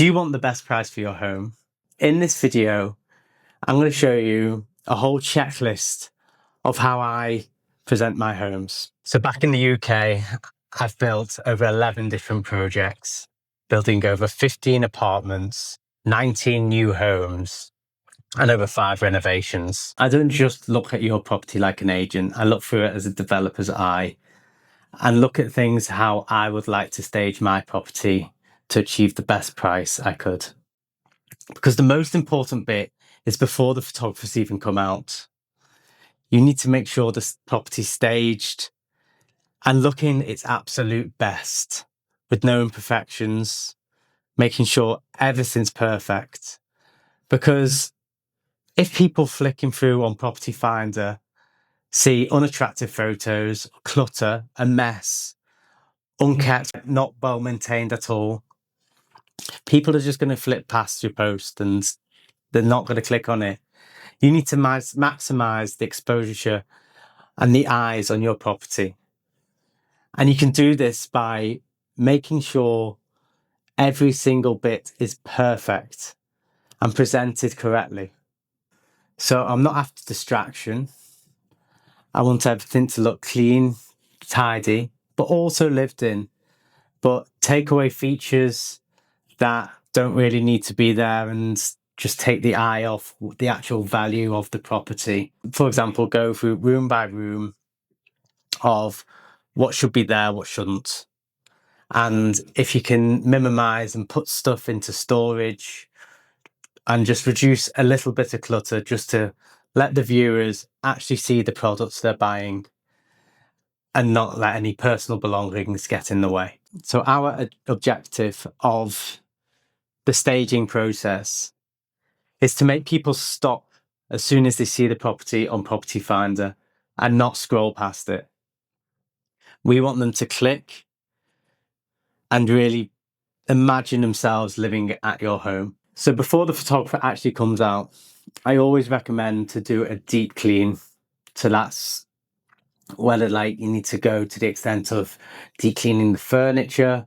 Do you want the best price for your home? In this video, I'm going to show you a whole checklist of how I present my homes. So back in the UK, I've built over 11 different projects, building over 15 apartments, 19 new homes, and over 5 renovations. I don't just look at your property like an agent. I look through it as a developer's eye and look at things how I would like to stage my property to achieve the best price I could. Because the most important bit is before the photographers even come out. You need to make sure the property's staged and looking its absolute best with no imperfections, making sure everything's perfect. Because if people flicking through on Property Finder see unattractive photos, clutter, a mess, unkept, not well maintained at all, people are just going to flip past your post and they're not going to click on it. You need to maximize the exposure and the eyes on your property. And you can do this by making sure every single bit is perfect and presented correctly. So I'm not after distraction. I want everything to look clean, tidy, but also lived in. But take away features that don't really need to be there and just take the eye off the actual value of the property. For example, go through room by room of what should be there, what shouldn't. And if you can minimize and put stuff into storage and just reduce a little bit of clutter just to let the viewers actually see the products they're buying and not let any personal belongings get in the way. So our objective of the staging process is to make people stop as soon as they see the property on Property Finder and not scroll past it. We want them to click and really imagine themselves living at your home. So before the photographer actually comes out, I always recommend to do a deep clean. So that's whether you need to go to the extent of deep cleaning the furniture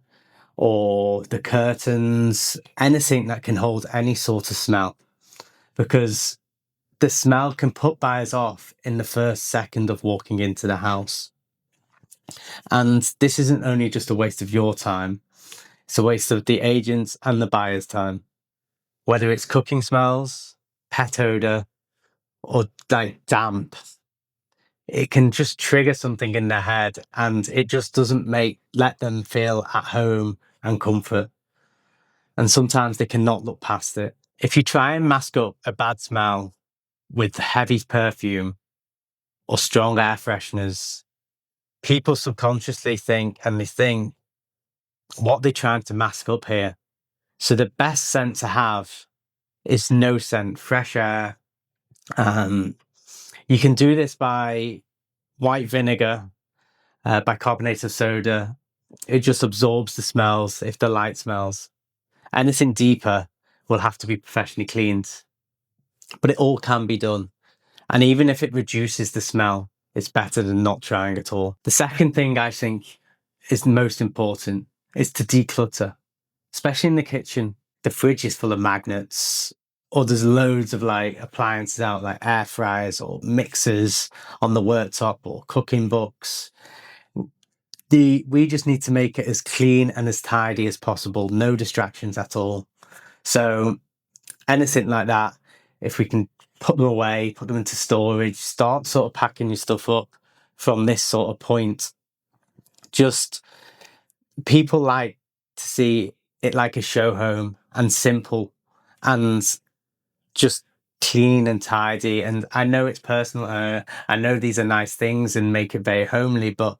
or the curtains, anything that can hold any sort of smell, because the smell can put buyers off in the first second of walking into the house. And this isn't only just a waste of your time, it's a waste of the agent's and the buyer's time. Whether it's cooking smells, pet odor, or damp, it can just trigger something in their head and it just doesn't let them feel at home and comfort. And sometimes they cannot look past it. If you try and mask up a bad smell with heavy perfume or strong air fresheners, people subconsciously think, what they're trying to mask up here. So the best scent to have is no scent, fresh air. You can do this by white vinegar, bicarbonate of soda. It just absorbs the smells if the light smells. Anything deeper will have to be professionally cleaned, but it all can be done. And even if it reduces the smell, it's better than not trying at all. The second thing I think is most important is to declutter, especially in the kitchen. The fridge is full of magnets, or there's loads of appliances out, like air fryers or mixers on the worktop or cooking books. We just need to make it as clean and as tidy as possible, no distractions at all. So anything like that, if we can put them away, put them into storage, start sort of packing your stuff up from this sort of point. Just people like to see it like a show home and simple and just clean and tidy. And I know it's personal. I know these are nice things and make it very homely, but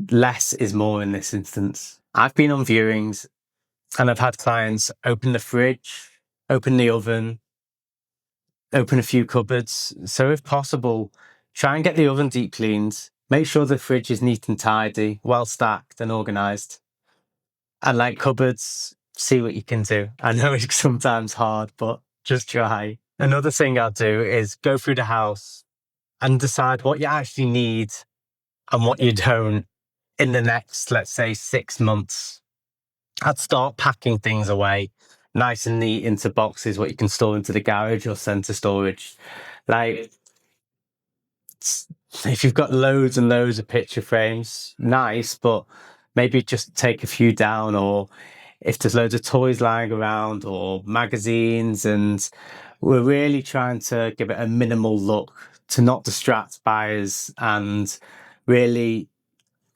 less is more in this instance. I've been on viewings and I've had clients open the fridge, open the oven, open a few cupboards. So if possible, try and get the oven deep cleaned. Make sure the fridge is neat and tidy, well stacked and organised. And cupboards, see what you can do. I know it's sometimes hard, but just try. Another thing I'll do is go through the house and decide what you actually need and what you don't in the next, let's say, 6 months. I'd start packing things away nice and neat into boxes, what you can store into the garage or centre storage. Like, if you've got loads and loads of picture frames, nice, but maybe just take a few down. Or if there's loads of toys lying around or magazines, and we're really trying to give it a minimal look to not distract buyers and really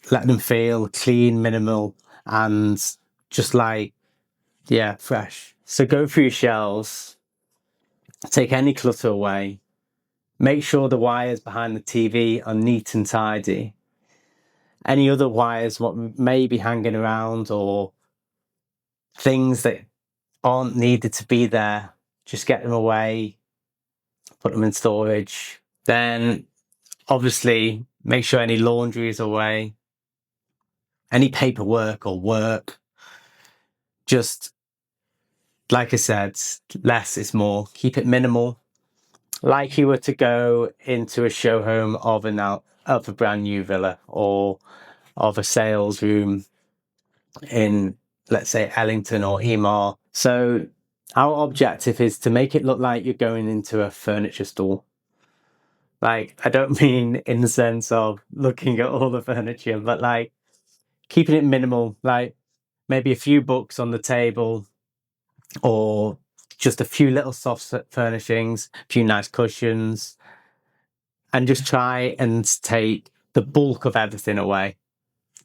let them feel clean, minimal, and just like, yeah, fresh. So go through your shelves, take any clutter away, make sure the wires behind the TV are neat and tidy. Any other wires what may be hanging around or things that aren't needed to be there, just get them away, put them in storage. Then obviously make sure any laundry is away, any paperwork or work. Just like I said, less is more. Keep it minimal. Like you were to go into a show home of a brand new villa or of a sales room in, let's say, Ellington or Emar. So our objective is to make it look like you're going into a furniture store. Like, I don't mean in the sense of looking at all the furniture, but like keeping it minimal, like maybe a few books on the table or just a few little soft furnishings, a few nice cushions, and just try and take the bulk of everything away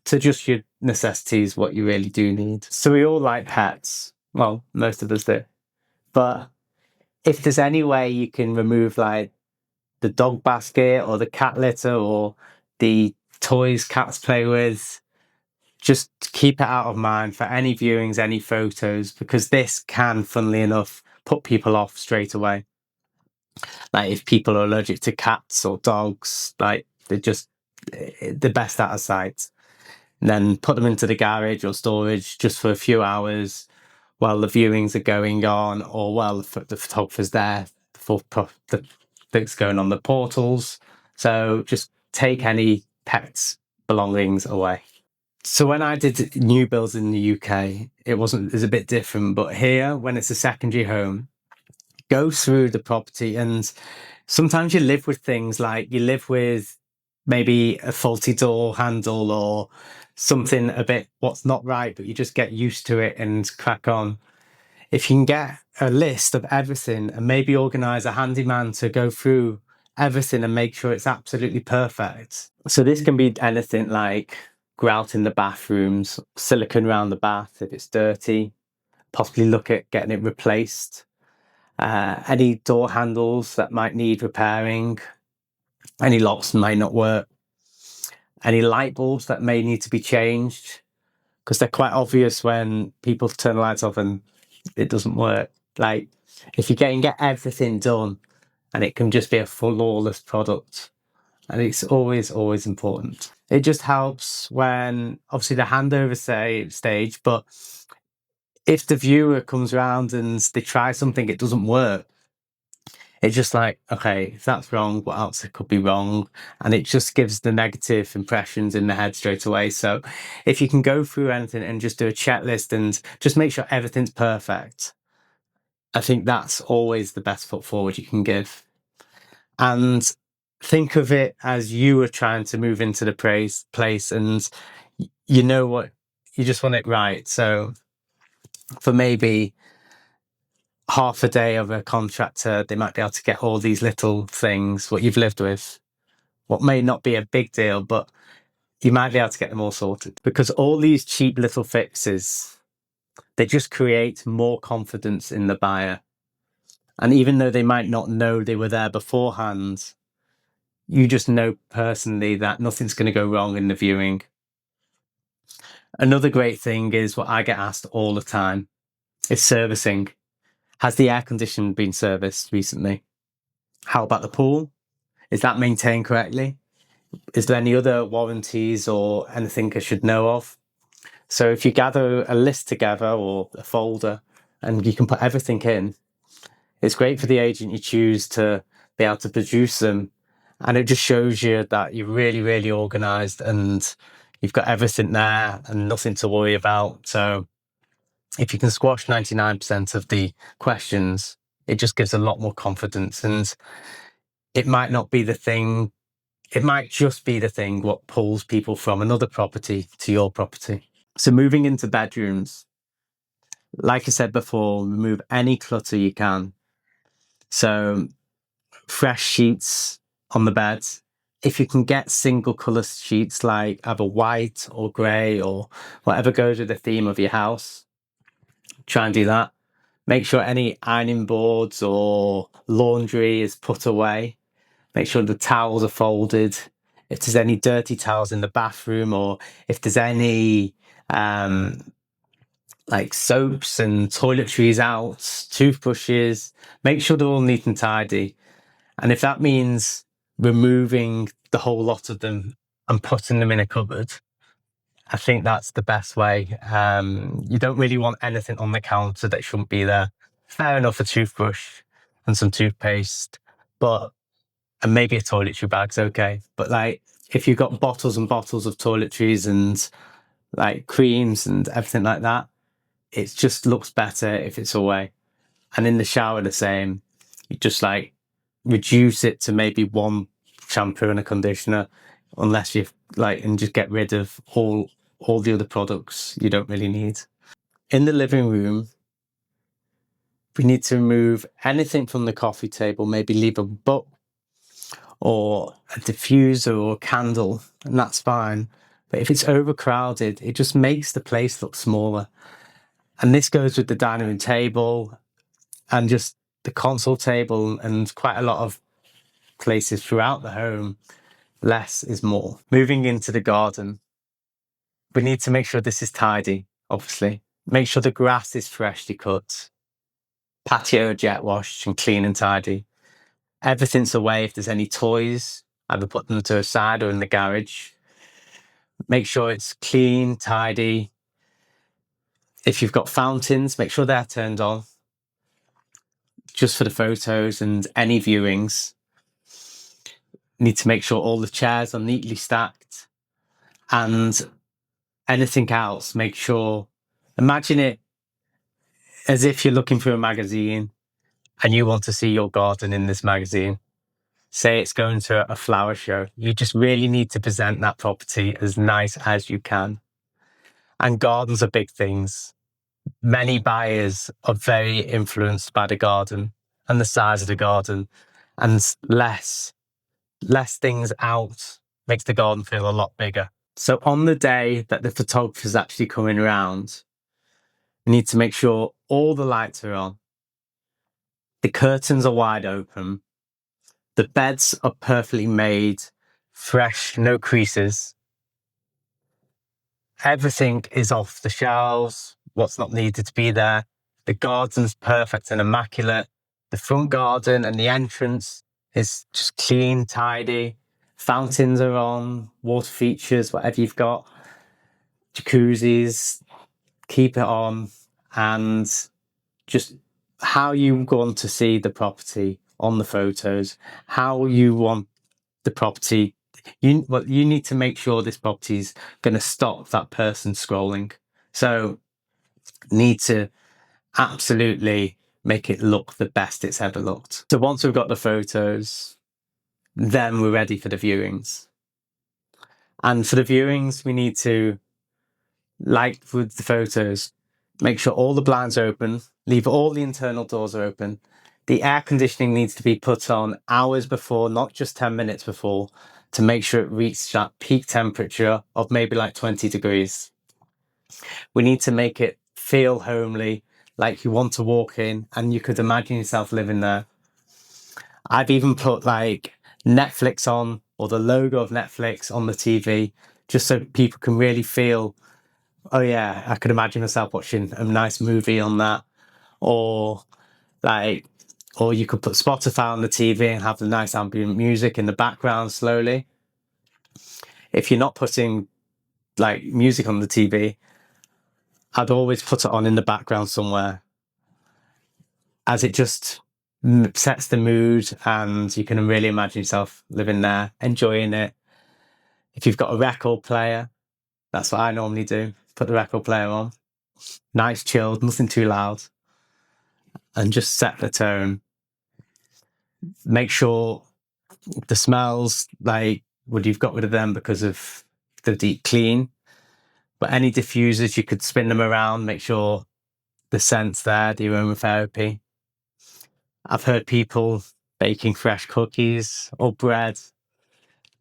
to just your necessities, what you really do need. So we all like pets. Well, most of us do. But if there's any way you can remove like the dog basket or the cat litter or the toys cats play with, just keep it out of mind for any viewings, any photos, because this can, funnily enough, put people off straight away. Like if people are allergic to cats or dogs, like they're best out of sight. And then put them into the garage or storage just for a few hours while the viewings are going on, or while the photographer's there for the things going on the portals. So just take any pets belongings away. So when I did new builds in the UK, it's a bit different. But here, when it's a secondary home, go through the property, and sometimes you live with things like you live with maybe a faulty door handle or something a bit what's not right, but you just get used to it and crack on. If you can get a list of everything and maybe organise a handyman to go through everything and make sure it's absolutely perfect. So this can be anything like grout in the bathrooms, silicone around the bath if it's dirty, possibly look at getting it replaced. Any door handles that might need repairing, any locks might not work, any light bulbs that may need to be changed, because they're quite obvious when people turn the lights off and it doesn't work. Like if you get everything done, and it can just be a flawless product, and it's always important. It just helps when obviously the handover stage, but if the viewer comes around and they try something, it doesn't work. It's just like, okay, if that's wrong, what else could be wrong? And it just gives the negative impressions in the head straight away. So if you can go through anything and just do a checklist and just make sure everything's perfect, I think that's always the best foot forward you can give. And think of it as you are trying to move into the place and you know what, you just want it right. So for maybe half a day of a contractor, they might be able to get all these little things, what you've lived with, what may not be a big deal, but you might be able to get them all sorted. Because all these cheap little fixes, they just create more confidence in the buyer. And even though they might not know they were there beforehand, you just know personally that nothing's going to go wrong in the viewing. Another great thing is what I get asked all the time is servicing. Has the air conditioning been serviced recently? How about the pool? Is that maintained correctly? Is there any other warranties or anything I should know of? So if you gather a list together or a folder and you can put everything in, it's great for the agent you choose to be able to produce them. And it just shows you that you're really organised and you've got everything there and nothing to worry about. So if you can squash 99% of the questions, it just gives a lot more confidence. And it might not be the thing, it might just be the thing what pulls people from another property to your property. So moving into bedrooms, like I said before, remove any clutter you can. So fresh sheets on the bed. If you can get single colour sheets, like either white or grey or whatever goes with the theme of your house, try and do that. Make sure any ironing boards or laundry is put away. Make sure the towels are folded. If there's any dirty towels in the bathroom, or if there's any like soaps and toiletries out, toothbrushes, make sure they're all neat and tidy. And if that means removing the whole lot of them and putting them in a cupboard, I think that's the best way. You don't really want anything on the counter that shouldn't be there. Fair enough, a toothbrush and some toothpaste, and maybe a toiletry bag's okay. But like, if you've got bottles and bottles of toiletries and like creams and everything like that, it just looks better if it's away. And in the shower, the same. You just like reduce it to maybe one shampoo and a conditioner, unless you've like, and just get rid of all the other products you don't really need. In the living room, we need to remove anything from the coffee table, maybe leave a book or a diffuser or a candle, and that's fine. But if it's overcrowded, it just makes the place look smaller. And this goes with the dining room table and just the console table and quite a lot of places throughout the home. Less is more. Moving into the garden, we need to make sure this is tidy, obviously. Make sure the grass is freshly cut, patio jet washed and clean and tidy. Everything's away. If there's any toys, either put them to a side or in the garage. Make sure it's clean, tidy. If you've got fountains, make sure they're turned on, just for the photos and any viewings. Need to make sure all the chairs are neatly stacked, and anything else, make sure, imagine it as if you're looking through a magazine and you want to see your garden in this magazine. Say it's going to a flower show. You just really need to present that property as nice as you can. And gardens are big things. Many buyers are very influenced by the garden and the size of the garden, and less things out makes the garden feel a lot bigger. So on the day that the photographer's actually coming around, we need to make sure all the lights are on, the curtains are wide open, the beds are perfectly made, fresh, no creases. Everything is off the shelves, what's not needed to be there. The garden's perfect and immaculate. The front garden and the entrance is just clean, tidy. Fountains are on, water features, whatever you've got. Jacuzzis, keep it on. And just how you want to see the property on the photos, how you want the property. You need to make sure this property is going to stop that person scrolling. So need to absolutely make it look the best it's ever looked. So once we've got the photos, then we're ready for the viewings. And for the viewings, we need to, like with the photos, make sure all the blinds are open, leave all the internal doors are open. The air conditioning needs to be put on hours before, not just 10 minutes before, to make sure it reaches that peak temperature of maybe like 20 degrees. We need to make it feel homely, like you want to walk in and you could imagine yourself living there. I've even put like Netflix on, or the logo of Netflix on the TV, just so people can really feel, oh yeah, I could imagine myself watching a nice movie on that. Or you could put Spotify on the TV and have the nice ambient music in the background slowly. If you're not putting like music on the TV, I'd always put it on in the background somewhere, as it just sets the mood and you can really imagine yourself living there, enjoying it. If you've got a record player, that's what I normally do, put the record player on. nice, chilled, nothing too loud, and just set the tone. Make sure the smells, like, well, you've got rid of them because of the deep clean, but any diffusers, you could spin them around, make sure the scent's there, the aromatherapy. I've heard people baking fresh cookies or bread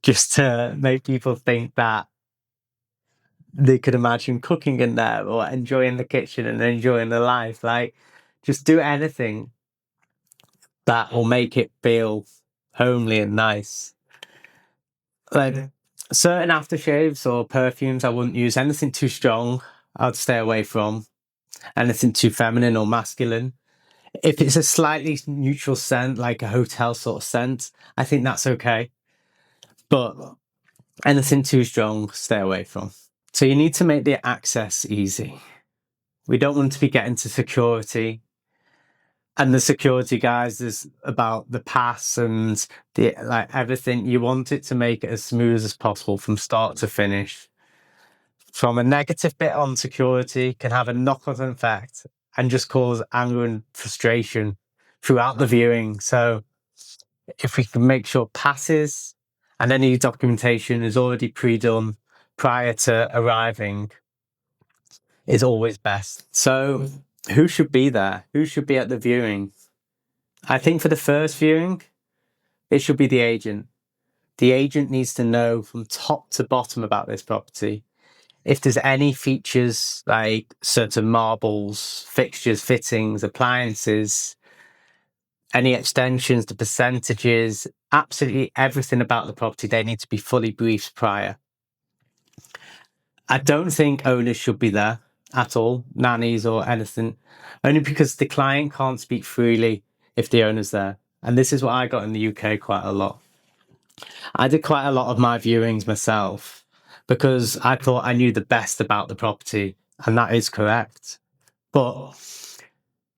just to make people think that they could imagine cooking in there or enjoying the kitchen and enjoying the life. Like, just do anything that will make it feel homely and nice. Like, certain aftershaves or perfumes, I wouldn't use anything too strong. I'd stay away from anything too feminine or masculine. If it's a slightly neutral scent, like a hotel sort of scent, I think that's okay. But anything too strong, stay away from. So you need to make the access easy. We don't want to be getting to security. And the security guys is about the pass and the like everything. You want it to make it as smooth as possible from start to finish. From a negative bit on security can have a knock-on effect and just cause anger and frustration throughout the viewing. So if we can make sure passes and any documentation is already pre-done prior to arriving, is always best. So who should be there? Who should be at the viewing? I think for the first viewing, it should be the agent. The agent needs to know from top to bottom about this property. If there's any features like certain marbles, fixtures, fittings, appliances, any extensions, the percentages, absolutely everything about the property, they need to be fully briefed prior. I don't think owners should be there at all, nannies or anything, only because the client can't speak freely if the owner's there. And this is what I got in the UK quite a lot. I did quite a lot of my viewings myself because I thought I knew the best about the property, and that is correct. But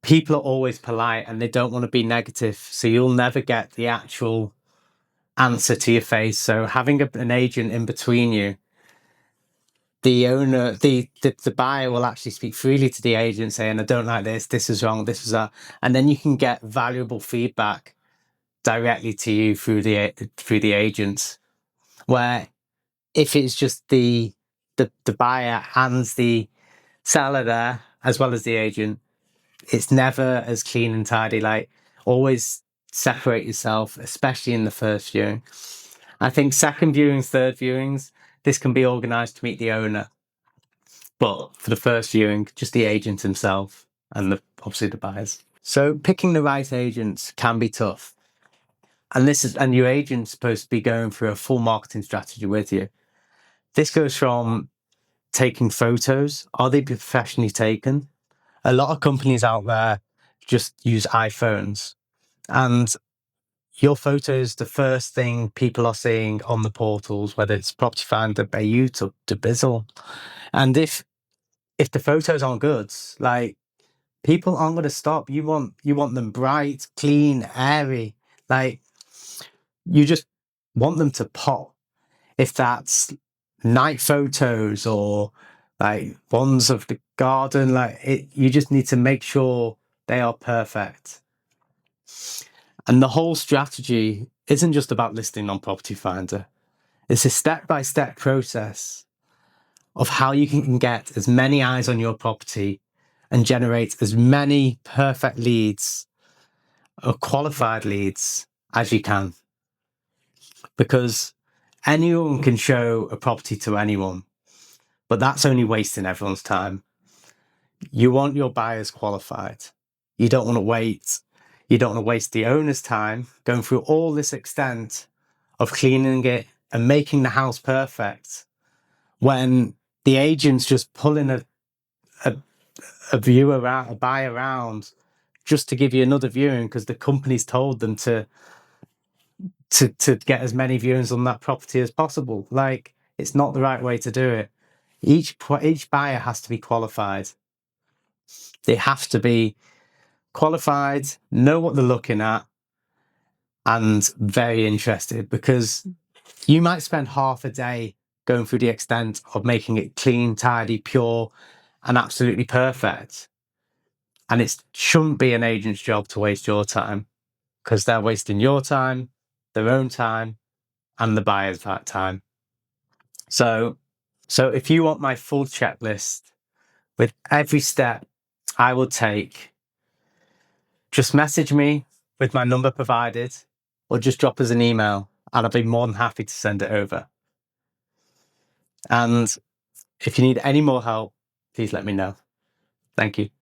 people are always polite and they don't want to be negative, so you'll never get the actual answer to your face. So having an agent in between you, the owner, the buyer will actually speak freely to the agent saying, I don't like this is wrong, this is that. And then you can get valuable feedback directly to you through the agent. Where if it's just the buyer and the seller there, as well as the agent, it's never as clean and tidy. Like, always separate yourself, especially in the first viewing. I think second viewings, third viewings, this can be organised to meet the owner. But for the first viewing, just the agent himself and obviously the buyers. So picking the right agents can be tough. And your agent's supposed to be going through a full marketing strategy with you. This goes from taking photos. Are they professionally taken? A lot of companies out there just use iPhones, and your photos, the first thing people are seeing on the portals, whether it's Property Finder, Bayut, or Debizzle. And if the photos aren't good, like, people aren't going to stop. You want them bright, clean, airy. Like, you just want them to pop. If that's night photos or like ones of the garden, you just need to make sure they are perfect. And the whole strategy isn't just about listing on Property Finder. It's a step-by-step process of how you can get as many eyes on your property and generate as many perfect leads or qualified leads as you can. Because anyone can show a property to anyone, but that's only wasting everyone's time. You want your buyers qualified. You don't want to wait. You don't want to waste the owner's time going through all this extent of cleaning it and making the house perfect when the agent's just pulling a buyer around just to give you another viewing because the company's told them to get as many viewings on that property as possible. Like, it's not the right way to do it. Each buyer has to be qualified. They have to be qualified, know what they're looking at, and very interested, because you might spend half a day going through the extent of making it clean, tidy, pure, and absolutely perfect. And it shouldn't be an agent's job to waste your time, because they're wasting your time, their own time, and the buyer's time. So if you want my full checklist with every step I will take, just message me with my number provided, or just drop us an email and I'll be more than happy to send it over. And if you need any more help, please let me know. Thank you.